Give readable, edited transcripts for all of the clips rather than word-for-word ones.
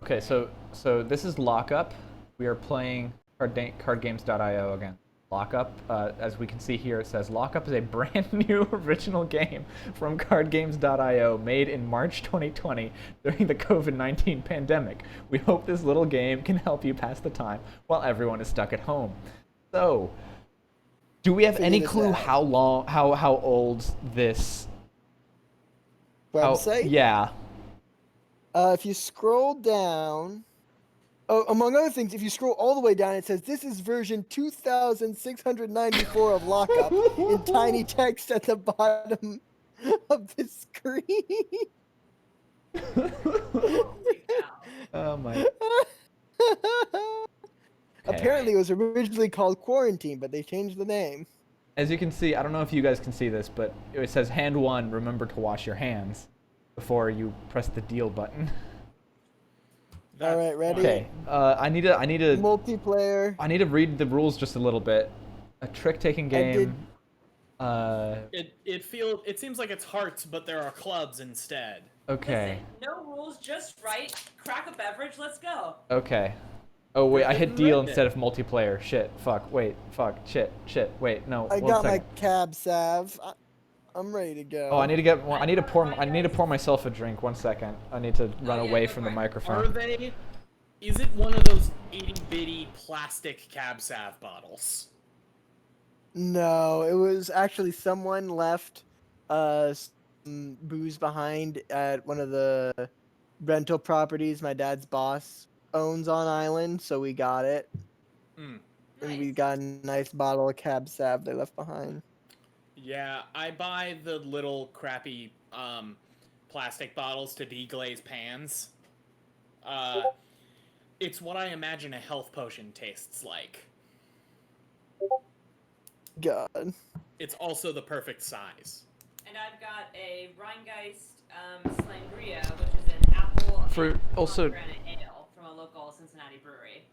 Okay, so this is Lockup. We are playing Cardgames.io again. Lockup, as we can see here, it says Lockup is a brand new original game from Cardgames.io made in March 2020 during the COVID-19 pandemic. We hope this little game can help you pass the time while everyone is stuck at home. So, do we have any clue how old this website? Yeah. If you scroll down, among other things, if you scroll all the way down, it says this is version 2694 of Lockup in tiny text at the bottom of the screen. Oh my. Apparently, it was originally called Quarantine, but they changed the name. As you can see, I don't know if you guys can see this, but it says hand 1, remember to wash your hands before you press the deal button. All right, ready? Okay. I need to multiplayer. I need to read the rules just a little bit. A trick-taking game. It seems like it's hearts, but there are clubs instead. Okay. Listen, no rules, just right. Crack a beverage, let's go. Okay. Oh wait, I hit deal instead of multiplayer. Shit. Fuck. Wait. Fuck. Shit. Wait. No. I got my cab salve. I'm ready to go. Oh, I need to get. I need to pour myself a drink. 1 second. I need to run away from the microphone. Are they? Is it one of those itty bitty plastic cab salve bottles? No, it was actually someone left some booze behind at one of the rental properties my dad's boss owns on island, so we got it. And we got a nice bottle of cab salve they left behind. Yeah, I buy the little crappy plastic bottles to deglaze pans. It's what I imagine a health potion tastes like. God. It's also the perfect size. And I've got a Rheingeist Slangria, which is an apple For also pomegranate ale from a local Cincinnati brewery.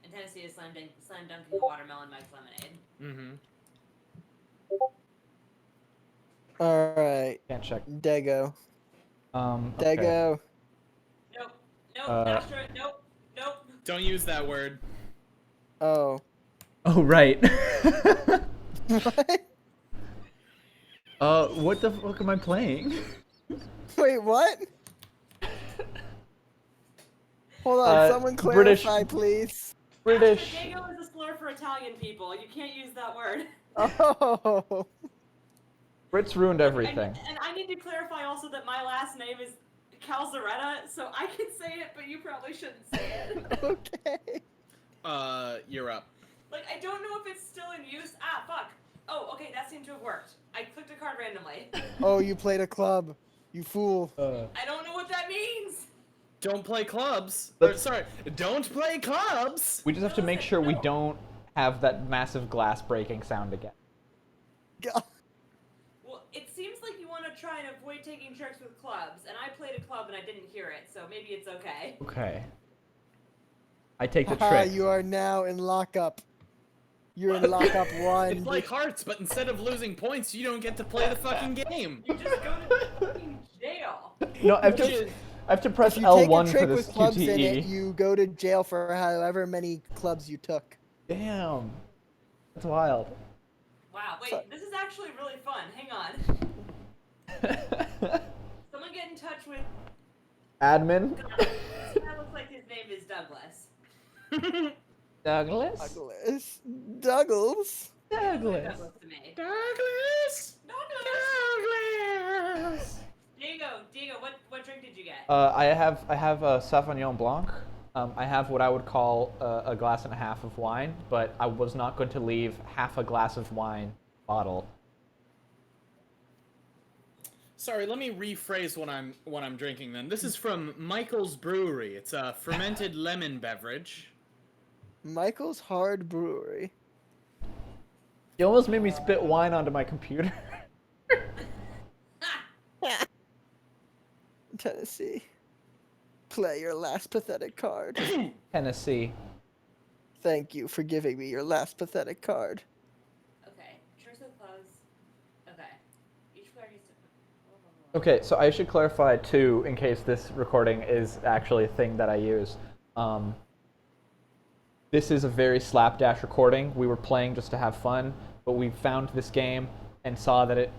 In Tennessee is slam dunking a watermelon Mike's lemonade. All right. Can't check. Dago. Okay. Dago. Nope. Astro. Nope. Don't use that word. Oh. Oh right. What? What the fuck am I playing? Wait, what? Hold on, someone clarify, please. British. Dago is a slur for Italian people. You can't use that word. Oh. Brits ruined everything. And I need to clarify also that my last name is Calzaretta, so I can say it, but you probably shouldn't say it. Okay. You're up. Like, I don't know if it's still in use. Ah, fuck. Oh, okay, that seemed to have worked. I clicked a card randomly. Oh, you played a club. You fool. I don't know what that means. Don't play clubs. Don't play clubs. We just have to make sure we don't have that massive glass breaking sound again. God. Well, it seems like you want to try and avoid taking tricks with clubs, and I played a club and I didn't hear it, so maybe it's okay. Okay. I take the trick. You are now in lockup. You're in lockup 1. It's like hearts, but instead of losing points, you don't get to play the fucking game. You just go to fucking jail. No, I have to press If you L1 take a trick for this with clubs in QTE. it, you go to jail for however many clubs you took. Damn. That's wild. Wow, wait, this is actually really fun. Hang on. Someone get in touch with... Admin? That looks like his name is Douglas. Douglas? Douglas? Douglas to me. Douglas! Diego, what drink did you get? I have a Sauvignon Blanc. I have what I would call a glass and a half of wine, but I was not going to leave half a glass of wine bottle. Sorry, let me rephrase what I'm drinking then. This is from Michael's Brewery. It's a fermented lemon beverage. Michael's Hard Brewery. You almost made me spit wine onto my computer. Tennessee. Play your last pathetic card. Tennessee. Thank you for giving me your last pathetic card. Okay, tricks with clubs. Okay. Each Okay, so I should clarify too, in case this recording is actually a thing that I use. This is a very slapdash recording. We were playing just to have fun, but we found this game and saw that it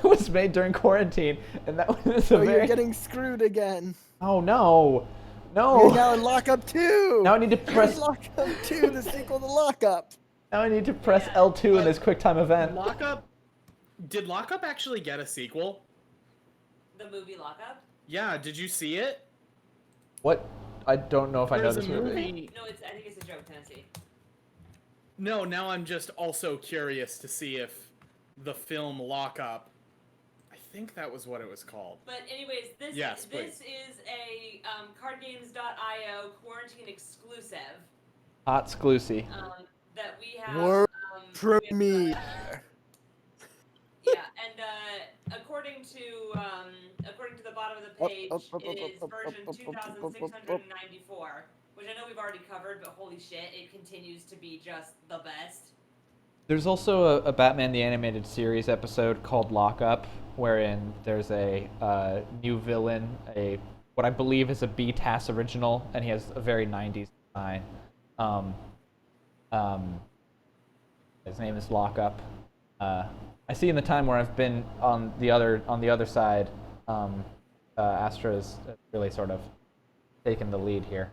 was made during quarantine, and that was a Oh, very. you're getting screwed again. Oh no, You're no! now in Lockup 2. Now I need to You're press. in Lockup 2, the sequel to Lockup. Now I need to press Yeah. L2 in this QuickTime event. Did Lockup actually get a sequel? The movie Lockup? Yeah, did you see it? What? I don't know if I know There's this a movie. No, I think it's a joke, Tennessee. No, now I'm just also curious to see if the film Lockup. I think that was what it was called. But anyways, this Yes, this is a Cardgames.io quarantine exclusive Hot Sclusy. that we have. World we have, premiere. yeah, and according to the bottom of the page, it is version 2694, which I know we've already covered, but holy shit, it continues to be just the best. There's also a Batman the Animated Series episode called Lockup, wherein there's a new villain, what I believe is a B-TAS original, and he has a very 90s design. His name is Lockup. I see in the time where I've been on the other side, Astra has really sort of taken the lead here.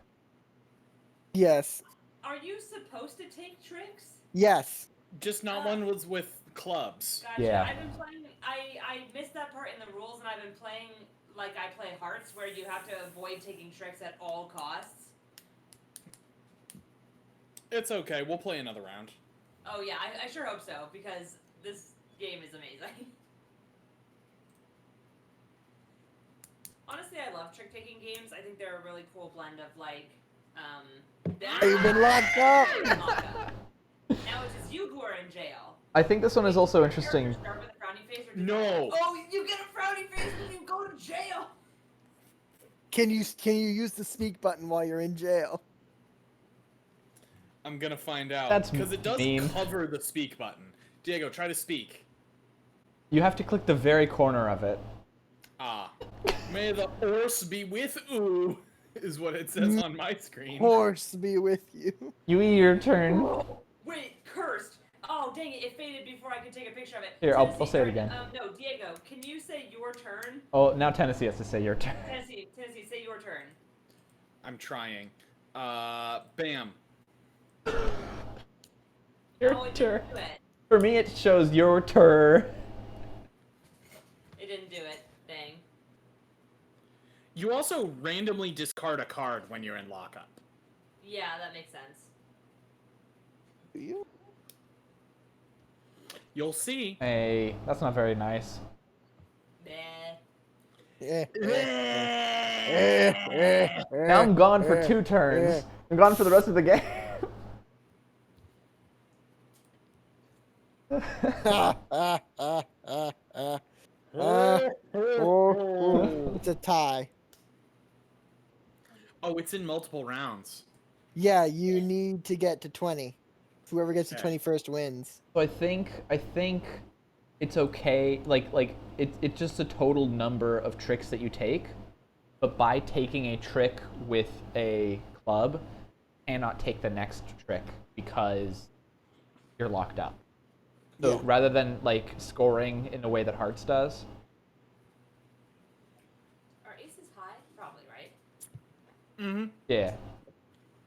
Yes. Are you supposed to take tricks? Yes. Just not one was with clubs. Gotcha. Yeah. I've been playing. I missed that part in the rules, and I've been playing like I play Hearts, where you have to avoid taking tricks at all costs. It's okay, we'll play another round. Oh yeah, I sure hope so, because this game is amazing. Honestly, I love trick-taking games. I think they're a really cool blend of like, You've been locked up. Lockup. Now it's just you who are in jail. I think this one is also Does your interesting. character start with a frowny face, or do No. you- Oh, you get a frowny face when you go to jail. Can you use the speak button while you're in jail? I'm gonna find out. That's because it does mean. cover the speak button. Diego, try to speak. You have to click the very corner of it. Ah. May the horse be with oo, is what it says on my screen. Horse be with you. Yui, your turn. Wait, cursed. Oh, dang it, it faded before I could take a picture of it. Here, I'll Tennessee, say it or, again. No, Diego, can you say your turn? Oh, now Tennessee has to say your turn. Tennessee, say your turn. I'm trying. Bam. Your Oh, it turn. didn't do it. For me, it shows your turn. It didn't do it. Dang. You also randomly discard a card when you're in lockup. Yeah, that makes sense. Do you? You'll see. Hey, that's not very nice. Meh. Now I'm gone for 2 turns. I'm gone for the rest of the game. It's a tie. Oh, it's in multiple rounds. Yeah, you need to get to 20. Whoever gets to Okay. 21st wins. So I think it's okay. It's just a total number of tricks that you take, but by taking a trick with a club, cannot take the next trick because you're locked up. So Yeah. rather than like scoring in the way that Hearts does, Are aces high? Probably, right? Mm-hmm. yeah.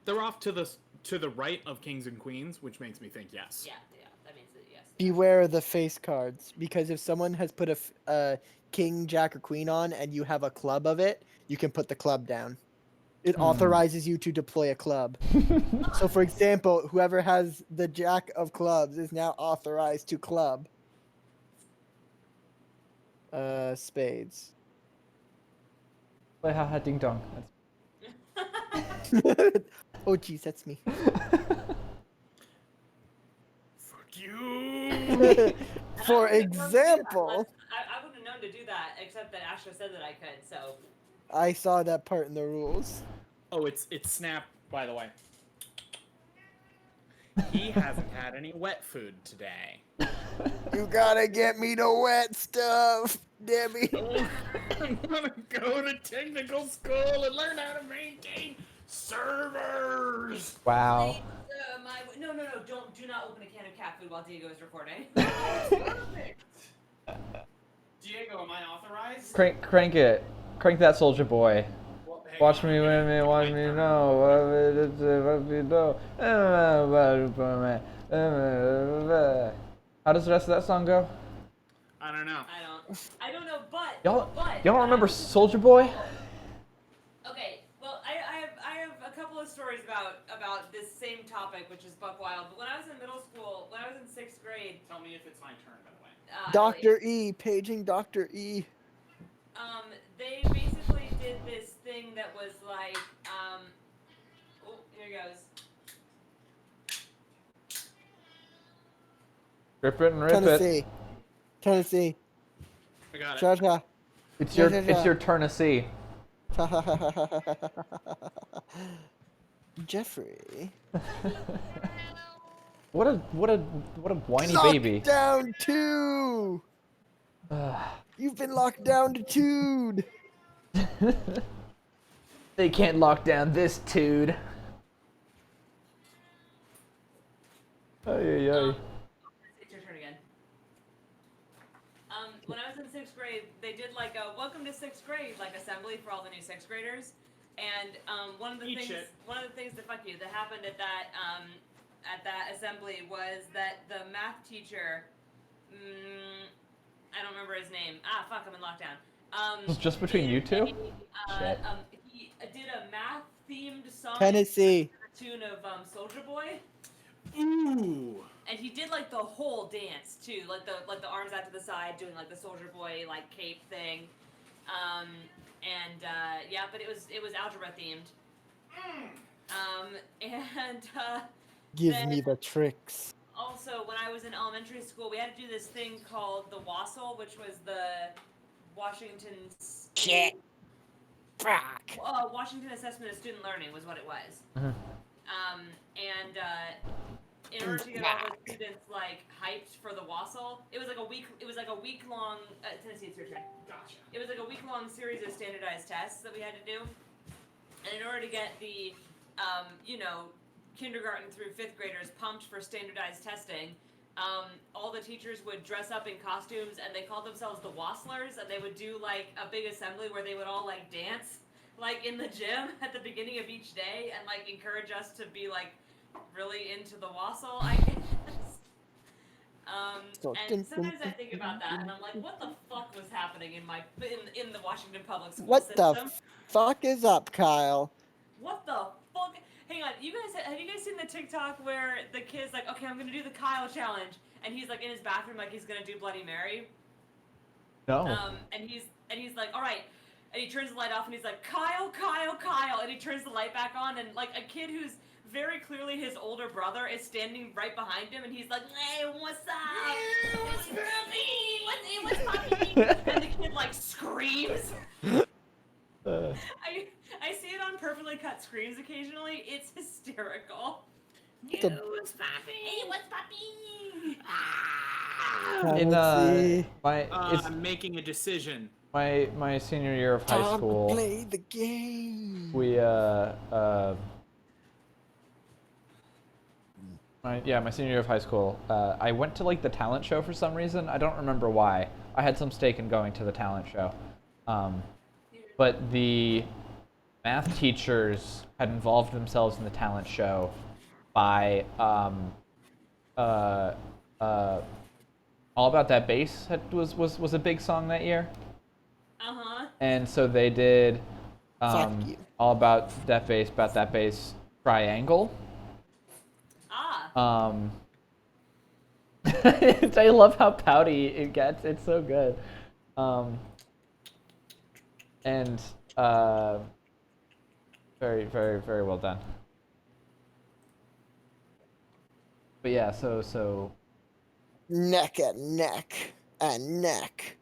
They're off to the right of kings and queens, which makes me think yes. Yeah, that means that yes. Beware of the face cards, because if someone has put a king, jack, or queen on, and you have a club of it, you can put the club down. It authorizes you to deploy a club. So, for example, whoever has the jack of clubs is now authorized to club. Spades. Play haha ding dong. Oh, jeez, that's me. Fuck you. For I wouldn't have known to do that example, unless- I wouldn't have known to do that, except that Astra said that I could, so. I saw that part in the rules. Oh, it's Snap, by the way. He hasn't had any wet food today. You gotta get me the wet stuff, Debbie. I'm gonna go to technical school and learn how to maintain servers. Wow. No, do not open a can of cat food while Diego is recording. Perfect. Diego, am I authorized? Crank it. Crank that soldier boy. Well, hang Watch on, me, I'm win gonna me, take watch my me, turn. no. How does the rest of that song go? I don't know. I don't know, but Y'all but don't remember Soldier Boy? Okay, well, I have a couple of stories about this same topic, which is Buck Wild. But when I was in middle school, when I was in 6th grade, Tell me if it's my turn, by the way. Dr. E, paging Dr. E. They basically did this thing that was like, oh, here goes. Rip it and rip it. Tennessee. I got it. Cha-cha. It's Yeah, your yeah, yeah. it's your turn to see. Jeffrey. What a whiny baby. Lockdown 2! You've been locked down to Tude! They can't lock down this dude. Ay, ay, ay. It's your turn again. When I was in 6th grade, they did like a welcome to 6th grade like assembly for all the new 6th graders, and one of the things that fuck you that happened at that assembly was that the math teacher, I don't remember his name. Ah, fuck, I'm in lockdown. It's just between you two? Shit. He did a math themed song. Tennessee. To the tune of Soldier Boy. Ooh. And he did like the whole dance too, like the arms out to the side, doing like the Soldier Boy like cape thing, yeah, but it was algebra themed, Give then me the tricks. also when I was in elementary school, we had to do this thing called the WASL, which was the Washington's Washington Assessment of Student Learning was what it was. In order to get all the students like hyped for the WASL, it was like a week long. Tennessee, it's your turn. Gotcha. It was like a week-long series of standardized tests that we had to do, and in order to get the, kindergarten through 5th graders pumped for standardized testing, all the teachers would dress up in costumes, and they called themselves the Wasslers, and they would do like a big assembly where they would all like dance, like in the gym at the beginning of each day, and like encourage us to be like really into the WASL, I guess. And sometimes I think about that, and I'm like, what the fuck was happening in the Washington public school What system? the fuck is up, Kyle? What the fuck? Hang on, have you guys seen the TikTok where the kid's like, okay, I'm gonna do the Kyle challenge, and he's like in his bathroom like he's gonna do Bloody Mary. No. And he's like, all right, and he turns the light off, and he's like, Kyle, and he turns the light back on, and like a kid who's very clearly his older brother is standing right behind him, and he's like, hey, what's up? What's poppin'? What's poppin'? And the kid like screams. I see it on perfectly cut screens occasionally. It's hysterical. What's poppin'? Hey, what's poppin'? I'm making a decision. My senior year of high school. Time to play the game. We my senior year of high school, I went to like the talent show for some reason. I don't remember why. I had some stake in going to the talent show. But the math teachers had involved themselves in the talent show by All About That Bass was a big song that year. And so they did All About That Bass Triangle. I love how pouty it gets. It's so good. And very, very, very well done. But yeah, so neck and neck and neck.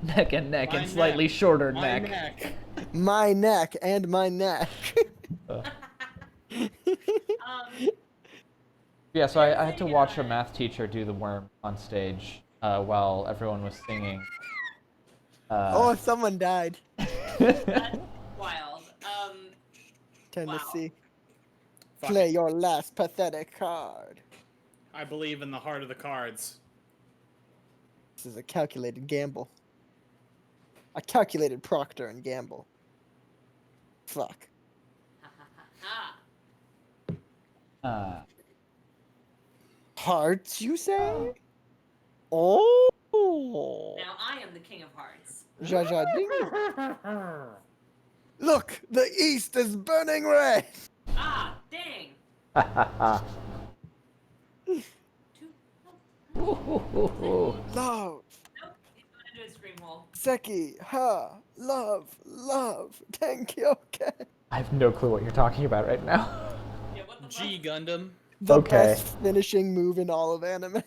neck and neck My and slightly shorter My neck. My neck and my neck. Yeah, so I had to watch a math teacher do the worm on stage while everyone was singing. Oh, someone died. That's wild. Tennessee. Fuck Play it. your last pathetic card. I believe in the heart of the cards. This is a calculated gamble. I calculated Procter and Gamble. Fuck. Ha ha ha ha. Hearts, you say? Oh. Now I am the king of hearts. Ja ja ding. Look, the east is burning red. Ah, dang. Love, Nope, he's going into his scream hole. Seki, ha, love, thank you, okay. I have no clue what you're talking about right now. Yeah, what the G fuck? Gundam. The Okay. best finishing move in all of anime.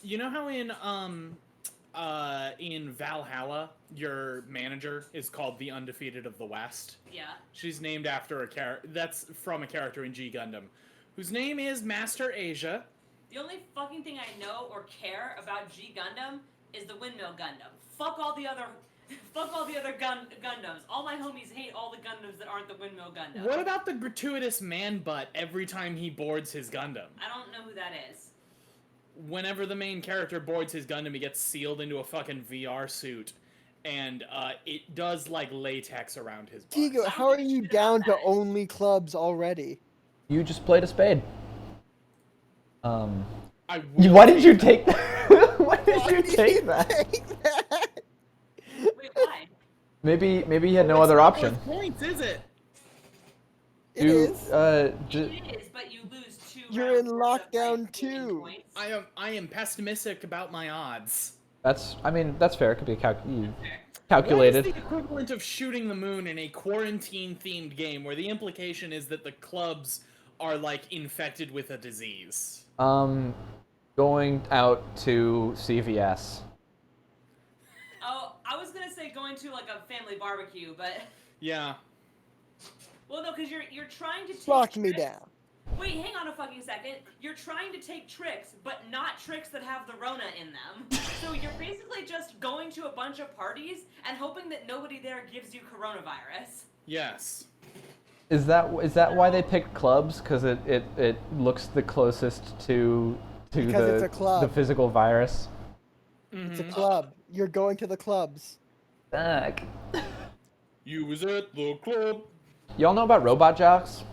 You know how in Valhalla your manager is called the Undefeated of the West? Yeah. She's named after a character that's from a character in G Gundam, whose name is Master Asia. The only fucking thing I know or care about G Gundam is the Windmill Gundam. Fuck all the other Gundams. All my homies hate all the Gundams that aren't the Windmill Gundam. What about the gratuitous man butt every time he boards his Gundam? I don't know who that is. Whenever the main character boards his Gundam, he gets sealed into a fucking VR suit, and it does like latex around his butt. Tigo, how are you down to only clubs already? You just played a spade. I will Why did you take that. that? Why did you take that? Wait, why? Maybe he had no It's other not option. worth points, is it? It You, is. It is, but you lose 2 You're in rounds worth of, lockdown like, too. points. I am pessimistic about my odds. that's fair. It could be What calculated. is the equivalent of shooting the moon in a quarantine-themed game where the implication is that the clubs are like infected with a disease? Going out to CVS. Oh, I was gonna say going to like a family barbecue, but Yeah. well, no, because you're trying to take Lock me tricks. down. Wait, hang on a fucking second. You're trying to take tricks, but not tricks that have the Rona in them. So you're basically just going to a bunch of parties and hoping that nobody there gives you coronavirus. Yes. Is that why they picked clubs? Because it looks the closest to Because it's a club. the physical virus. It's a club. You're going to the clubs. Fuck. You was at the club. Y'all know about robot jocks?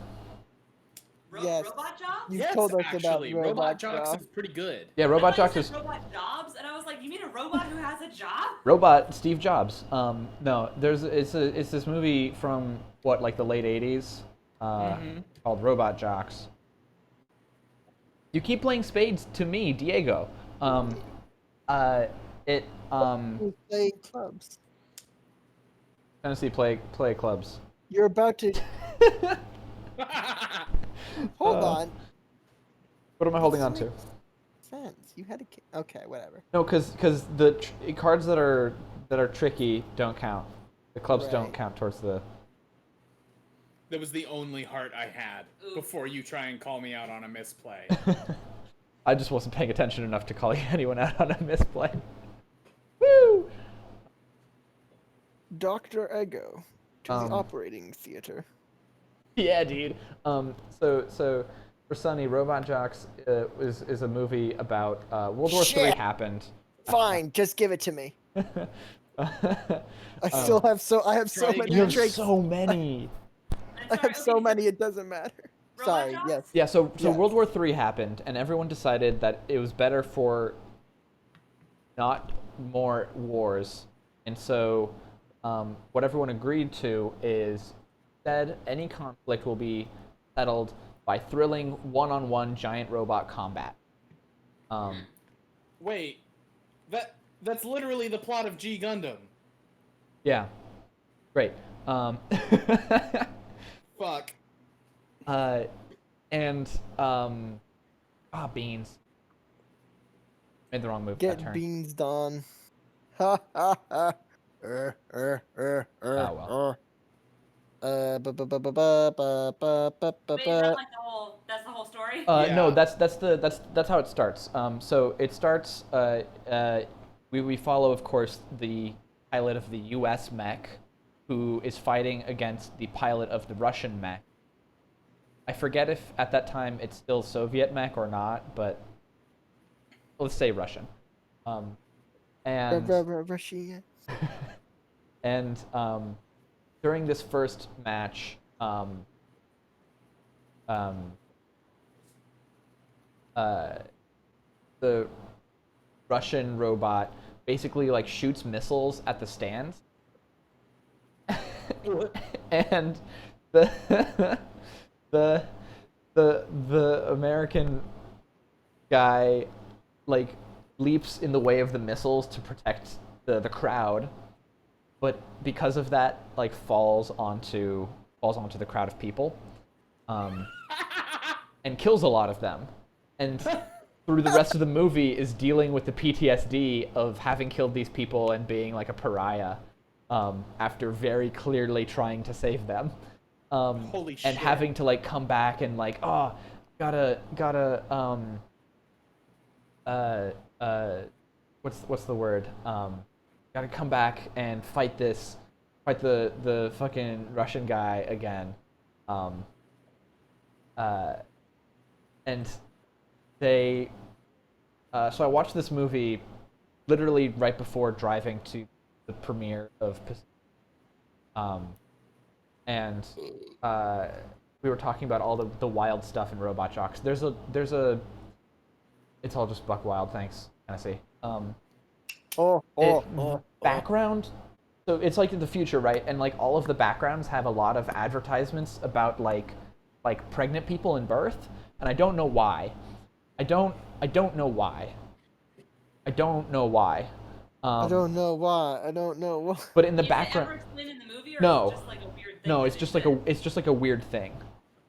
Yes. Robot jobs? You Yes, told us actually, about Robot Jocks Jobs. is pretty good. Yeah, I robot thought you jocks said is robot jobs, and I was like, you mean a robot who has a job? robot Steve Jobs. No, it's this movie from like the late '80s called Robot Jocks. You keep playing spades to me, Diego. Who's playing clubs? Tennessee play clubs. You're about to. Hold on. What am I holding on to? Sense. You had a. Okay, whatever. No, because the cards that are tricky don't count. The clubs don't Right. count towards the. That was the only heart I had Ooh. before you try and call me out on a misplay. I just wasn't paying attention enough to call anyone out on a misplay. Woo! Dr. Ego to the Um, operating theater. Yeah, dude. So for Sunny, Robot Jocks is a movie about World War III Shit! happened. Fine, just give it to me. I have so Try many You have tricks. so many. I'm I sorry, have so okay, many. It doesn't matter. Robot Sorry. Jobs? Yes. Yeah, so Yes. World War III happened, and everyone decided that it was better for not more wars. And so what everyone agreed to is instead any conflict will be settled by thrilling one-on-one giant robot combat. Wait, that's literally the plot of G Gundam. Yeah, great. Fuck. Beans. Made the wrong move Get that turn. beans done. Ha ha ha. well. Ba ba ba ba ba ba ba ba Wait, is that like the whole whole story? No, Yeah. that's how it starts. So it starts. We follow, of course, the pilot of the U.S. mech, who is fighting against the pilot of the Russian mech. I forget if at that time it's still Soviet mech or not, but let's say Russian. And Russia. and during this first match, the Russian robot basically like shoots missiles at the stands, and the the the American guy like leaps in the way of the missiles to protect the crowd, but because of that like falls onto the crowd of people, and kills a lot of them, and through the rest of the movie is dealing with the PTSD of having killed these people and being like a pariah, after very clearly trying to save them, Holy shit. and having to like come back and like, oh, gotta what's the word, gotta come back and fight the fucking Russian guy again, and they so I watched this movie literally right before driving to the premiere of and we were talking about all the wild stuff in Robot Jocks. There's a it's all just buck wild, thanks, Tennessee. Background, so it's like in the future, right? And like all of the backgrounds have a lot of advertisements about like pregnant people and birth, and I don't know why. I don't know why. I don't know why. I don't know why. I don't know why. But in the Is background, it ever explained in the movie, or No. is it just like a weird thing? no, that it's they just said? like a weird thing.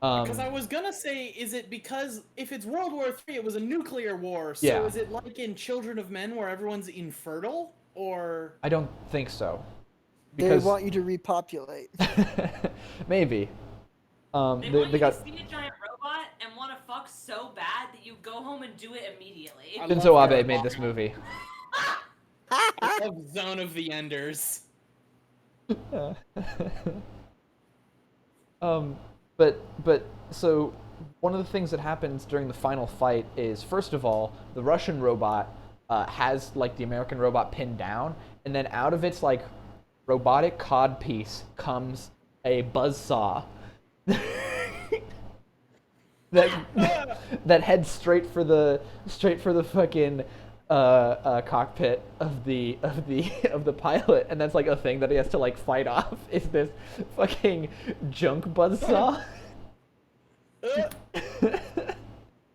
Because I was gonna say, is it because if it's World War III, it was a nuclear war, so Yeah. is it like in Children of Men where everyone's infertile? Or I don't think so. They Because want you to repopulate. maybe. They want They you got to see a giant robot and want to fuck so bad that you go home and do it immediately. I Shinzo love Abe her. made this movie. I love Zone of the Enders. But so one of the things that happens during the final fight is, first of all, the Russian robot has like the American robot pinned down, and then out of its like robotic codpiece comes a buzzsaw that heads straight for the fucking cockpit of the pilot, and that's like a thing that he has to like fight off. Is this fucking junk buzzsaw?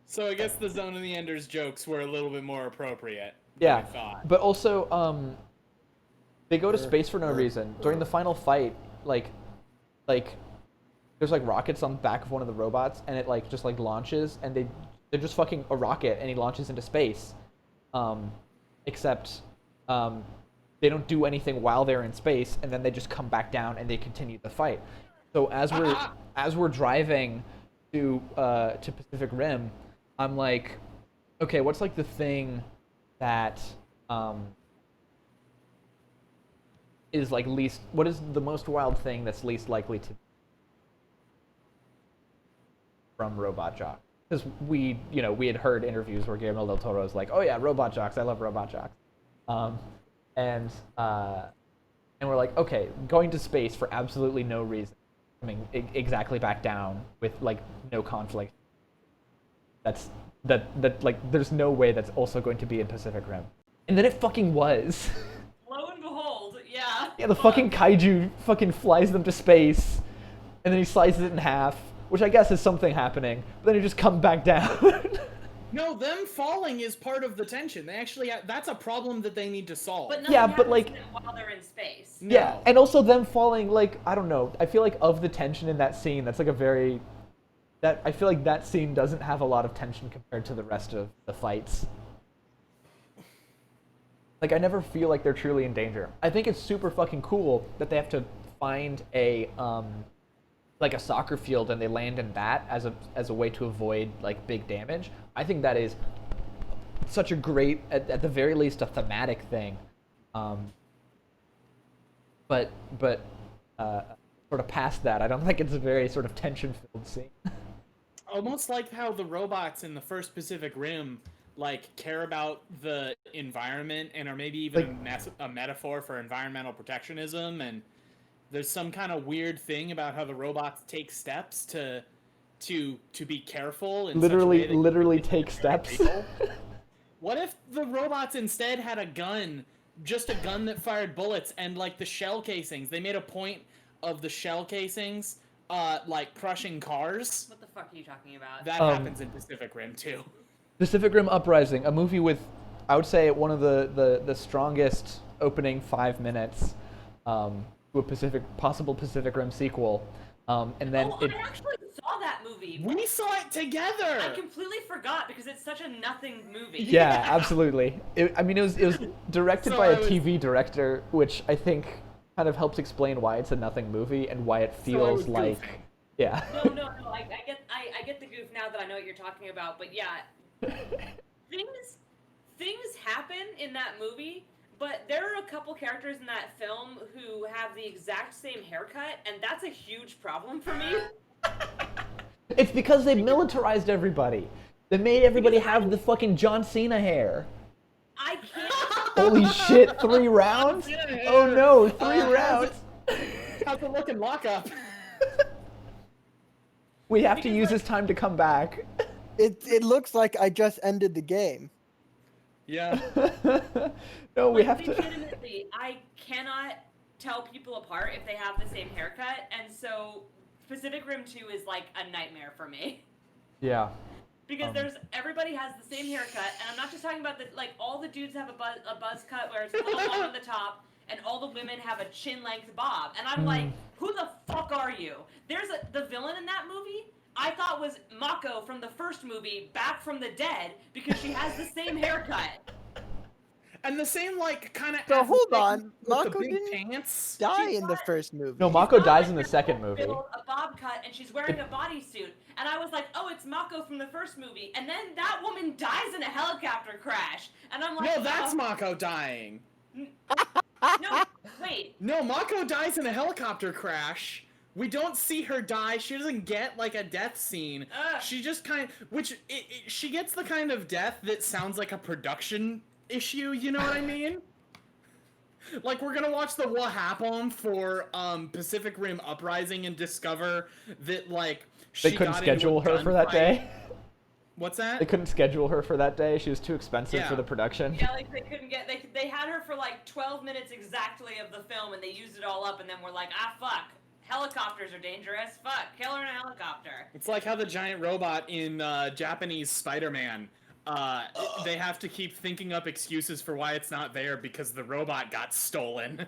So I guess the Zone of the Enders jokes were a little bit more appropriate than Yeah, I thought. but also they go to space for no reason during the final fight. Like there's like rockets on the back of one of the robots, and it like just like launches, and they're just fucking a rocket, and he launches into space. Except they don't do anything while they're in space, and then they just come back down and they continue the fight. So as we're driving to Pacific Rim, I'm like, okay, what's like the thing that is like least, what is the most wild thing that's least likely to from Robot Jock? Because we had heard interviews where Guillermo del Toro was like, oh yeah, Robot Jocks, I love Robot Jocks. And we're like, okay, going to space for absolutely no reason, coming exactly back down with like no conflict. That like there's no way that's also going to be in Pacific Rim. And then it fucking was. Lo and behold, yeah. Yeah, the fucking kaiju fucking flies them to space, and then he slices it in half, which I guess is something happening, but then he just comes back down. No, them falling is part of the tension. They actually that's a problem that they need to solve. But nothing Yeah, but, happens like- to them while they're in space. No. Yeah, and also them falling, like, I don't know, I feel like of the tension in that scene, that's like a very... I feel like that scene doesn't have a lot of tension compared to the rest of the fights. Like, I never feel like they're truly in danger. I think it's super fucking cool that they have to find a like a soccer field and they land in that as a way to avoid like big damage. I think that is such a great, at the very least, a thematic thing. But sort of past that, I don't think it's a very sort of tension-filled scene. Almost like how the robots in the first Pacific Rim like care about the environment and are maybe even a metaphor for environmental protectionism, and there's some kind of weird thing about how the robots take steps to be careful and literally take steps. What if the robots instead had a gun, just a gun that fired bullets, and like the shell casings, they made a point of the shell casings like crushing cars? What the fuck are you talking about? That happens in Pacific Rim too. Pacific Rim Uprising, a movie with, I would say, one of the strongest opening 5 minutes to a possible Pacific Rim sequel. And then I actually saw that movie. We saw it together! I completely forgot because it's such a nothing movie. Yeah, absolutely. It was directed by a TV director, which I think kind of helps explain why it's a nothing movie and why it feels like... goofy. Yeah. No. I get the goof now that I know what you're talking about, but yeah, things happen in that movie, but there are a couple characters in that film who have the exact same haircut, and that's a huge problem for me. It's because they militarized everybody. They made everybody have the fucking John Cena hair. I can't. Holy shit, 3 rounds? Oh no, 3 rounds. How's it looking, Lockup? We have to use this time to come back. It looks like I just ended the game. Yeah. No, we have to... Legitimately, I cannot tell people apart if they have the same haircut, and so Pacific Rim 2 is like a nightmare for me. Yeah. Because everybody has the same haircut, and I'm not just talking about all the dudes have a buzz cut where it's a little long on the top, and all the women have a chin-length bob. And I'm like, who the fuck are you? The villain in that movie I thought was Mako from the first movie, back from the dead, because she has the same haircut. And the same, like, kind of... So hold on, Mako Mako didn't pants? die in the first movie. No, Mako dies in the second movie. A bob cut, and she's wearing a bodysuit. And I was like, oh, it's Mako from the first movie. And then that woman dies in a helicopter crash. And I'm like, No, that's Mako dying. No, wait. No, Mako dies in a helicopter crash. We don't see her die. She doesn't get, like, a death scene. She just she gets the kind of death that sounds like a production issue, you know what I mean? Like, we're gonna watch the What Happened for Pacific Rim Uprising and discover that, like, they couldn't schedule her for that day. What's that? They couldn't schedule her for that day. She was too expensive for the production. Yeah, like they couldn't get. They had her for like 12 minutes exactly of the film, and they used it all up, and then we're like, fuck. Helicopters are dangerous. Fuck, kill her in a helicopter. It's like how the giant robot in Japanese Spider-Man. They have to keep thinking up excuses for why it's not there because the robot got stolen.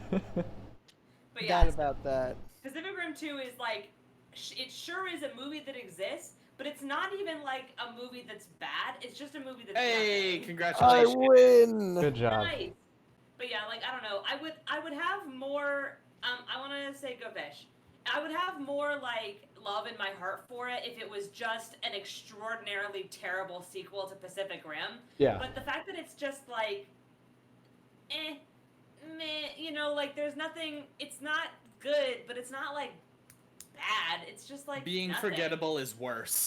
But yeah, Forgot about that. Pacific Rim 2 is like, it sure is a movie that exists, but it's not even like a movie that's bad. It's just a movie that's Hey, nothing. congratulations! I win. Good job. Nice. But yeah, like, I don't know. I would have more. I want to say Go Fish. I would have more like love in my heart for it if it was just an extraordinarily terrible sequel to Pacific Rim. Yeah. But the fact that it's just like, meh, you know, like there's nothing. It's not good, but it's not like bad. It's just like Being nothing. forgettable is worse.